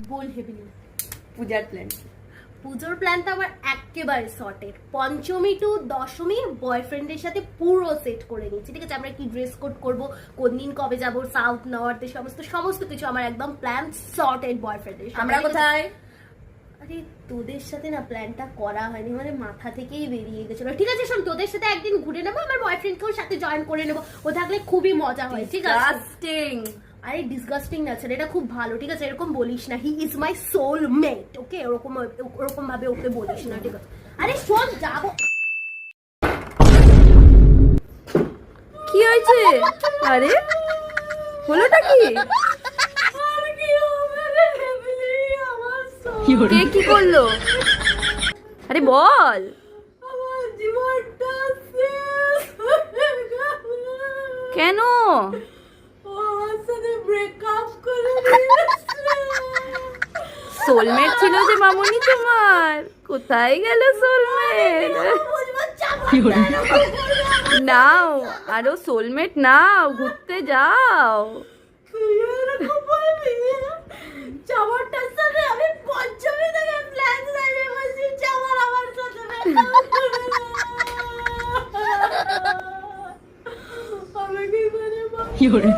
বল হেবিলি। পূজার প্ল্যান। পুজোর প্ল্যানটা আমার একেবারে সর্টেড। পঞ্চমী টু দশমী বয়ফ্রেন্ডের সাথে পুরো সেট করে নিচ্ছি, ঠিক আছে? আমরা কি ড্রেস কোড করবো, কোন দিন কবে যাবো, সাউথ নর্থ, সমস্ত কিছু আমার একদম প্ল্যান সর্টেড বয়ফ্রেন্ডের। আমরা কোথায়? আরে তোদের সাথে না প্ল্যানটা করা হয়নি, মানে মাথা থেকেই বেরিয়ে গেছিল। ঠিক আছে শোন, তোদের সাথে একদিন ঘুরে নেবো, আমার বয়ফ্রেন্ডকেও সাথে জয়েন করে নেবো, ও থাকলে খুবই মজা হয়, ঠিক আছে? ডিসগাস্টিং। আরে ডিসগাস্টিং না ছেলে, এটা খুব ভালো, ঠিক আছে? এরকম বলিস না, হি ইজ মাই সোল মেট, ওকে? ওরকম ভাবে ওকে বলিস না, ঠিক আছে? আরে শোন, যাবো। কি হয়েছে? আরে হলোটা কি? কে কি করলো? আরে বল। কেন? সোলমেট ছিল যে মামুনি তোমার, কোথায় গেল সোলমেট? নাও আরো সোলমেট নাও, ঘুরতে যাও। আমি কি করে